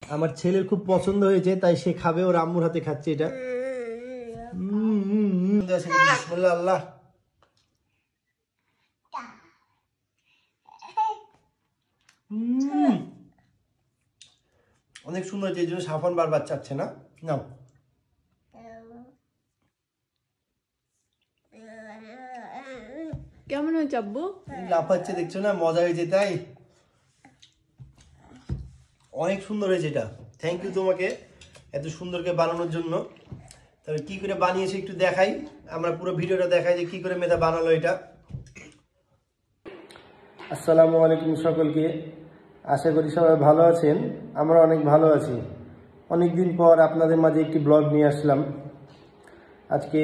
আমার ছেলের খুব পছন্দ হয়েছে, তাই সে খাবে, ওর আম্মুর হাতে খাচ্ছে এটা। বিসমিল্লাহ আল্লাহ। অনেক সুন্দর হয়েছে, এই জন্য সাফন বারবার চাচ্ছে না। নাও। কেমন হয়েছে আব্বু? লাফাচ্ছে দেখছো না, মজা হয়েছে তাই। অনেক সুন্দর হয়েছে এটা। থ্যাংক ইউ তোমাকে এত সুন্দরকে বানানোর জন্য। তাহলে কি করে বানিয়েছে একটু দেখাই, আমরা পুরো ভিডিওটা দেখাই যে কি করে মেধা বানালো এটা। আসসালামু আলাইকুম সকলকে, আশা করি সবাই ভালো আছেন। আমরা অনেক ভালো আছি। অনেকদিন পর আপনাদের মাঝে একটি ব্লগ নিয়ে আসলাম। আজকে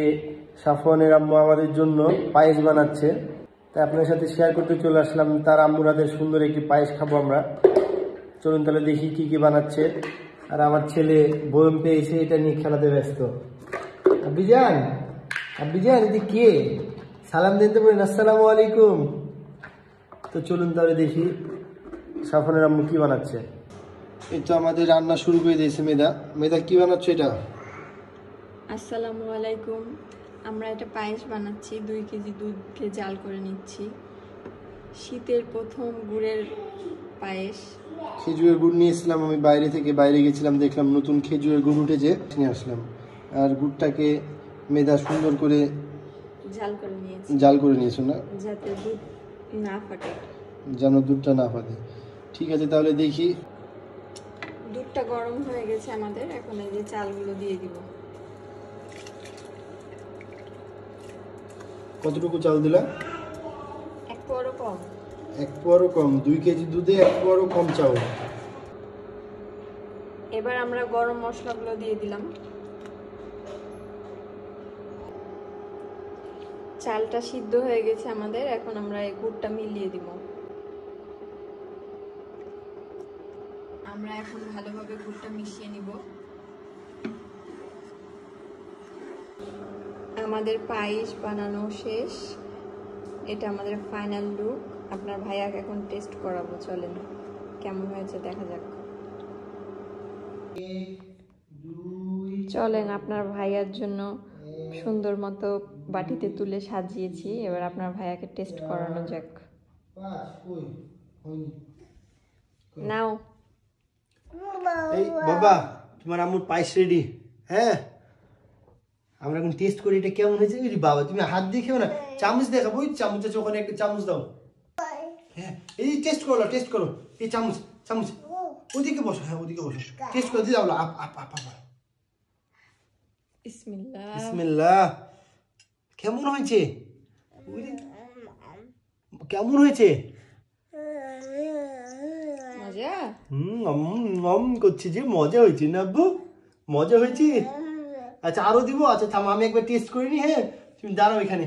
সাফওয়ানের আম্মু আমাদের জন্য পায়েস বানাচ্ছে, তাই আপনাদের সাথে শেয়ার করতে চলে আসলাম। তার আম্মুর হাতের সুন্দর একটি পায়েস খাবো আমরা। চলুন তাহলে দেখি কি কি বানাচ্ছে। আর আমার ছেলে বয়ম পেয়েছে, এটা নিয়ে খেলাতে ব্যস্ত। আব্বিজান, আব্বিজান, এটি কে? সালাম দিতে বলেন, আসসালামু আলাইকুম। তো চলুন তাহলে দেখি সাফওয়ানের আম্মু কি বানাচ্ছে। এটা আমাদের রান্না শুরু করে দিয়েছে মেধা। মেধা কি বানাচ্ছে এটা? আসসালামু আলাইকুম। আমরা এটা পায়েস বানাচ্ছি, 2 কেজি দুধকে জাল করে নিচ্ছি। শীতের প্রথম গুড়ের পায়েস। খেজুরের গুড় নিয়েছিলাম আমি বাইরে থেকে, বাইরে গেছিলাম, দেখলাম নতুন খেজুরের গুড় উঠেছে, নিয়ে আসলাম। আর গুড়টাকে মেধা সুন্দর করে জাল করে নিয়েছো না, যাতে দুধ না ফাটে, যেন দুধটা না ফাটে। ঠিক আছে, তাহলে দেখি। দুধটা গরম হয়ে গেছে আমাদের, এখন এই যে চালগুলো দিয়ে দিব। কতটুকু চাল দিলা? 1 পোয়ারও কম। 1 পোয়ারও কম? 2 কেজি দুধে 1 পোয়ারও কম চাল। এবার আমরা গরম মশলাগুলো দিয়ে দিলাম। চালটা সিদ্ধ হয়ে গেছে আমাদের, এখন আমরা এই গুড়টা মিলিয়ে দিব। আমরা এখন ভালোভাবে গুড়টা মিশিয়ে নিব। আমাদের পায়েস বানানো শেষ, এটা আমাদের ফাইনাল লুক। আপনার ভাইয়াকে এখন টেস্ট করাবো, চলেন কেমন হয়েছে দেখা যাক। চলেন, আপনার ভাইয়ার জন্য সুন্দর মতো বাটিতে তুলে সাজিয়েছি, এবার আপনার ভাইয়াকে টেস্ট করানো যাক। নাও। এই বাবা, তোমার আম্মুর পায়েস রেডি। হ্যাঁ, আমরা এখন টেস্ট করি এটা কেমন হয়েছে। বাবা, তুমি হাত দিয়ে খেও না, চামচ দেখাবো। ওই চামচ আছে ওখানে, একটা চামচ দাও। হ্যাঁ, এই টেস্ট করো, টেস্ট করো। এই চামচ, চামচ ওদিকে বসো। হ্যাঁ, ওদিকে বসো, টেস্ট করে দিয়ে দাও। Up up up up. বিসমিল্লাহ, বিসমিল্লাহ। কেমন হয়েছে? কেমন হয়েছে? মজা। করছি যে মজা হয়েছে না আব্বু? মজা হয়েছে। আচ্ছা, আরো দিব। আচ্ছা থাম, আমি একবার টেস্ট করিনি। হ্যাঁ, তুমি দাঁড়াও এখানে।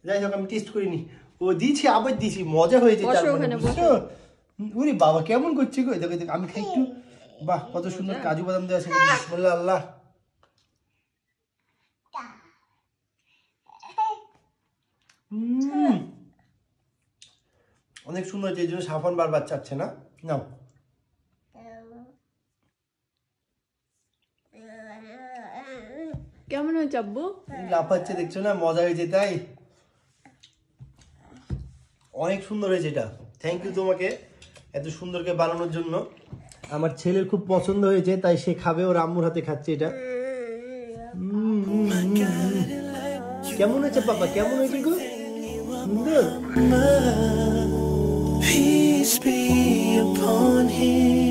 যাই হোক, আমি টেস্ট করিনি। ও দিয়েছি, আবার দিয়েছি, মজা হয়েছে। ওরে বাবা, কেমন করছে গো? দেখো দেখো, আমি খাই একটু। বাহ, কত সুন্দর কাজু বাদাম দেওয়া আছে। বিসমিল্লাহ আল্লাহ। অনেক সুন্দর হয়েছে, এই জন্য সাফন বারবার চাচ্ছে না। নাও। কেমন হয়েছে আব্বু? লাফাচ্ছে দেখছো না, মজা হয়েছে তাই। অনেক সুন্দর হয়েছে এটা। থ্যাংক ইউ তোমাকে এত সুন্দরকে বানানোর জন্য। আমার ছেলের খুব পছন্দ হয়েছে, তাই সে খাবে, ওর আম্মুর হাতে খাচ্ছে এটা। কেমন হয়েছে বাবা? কেমন হয়েছে গো? সুন্দর। Peace be upon him.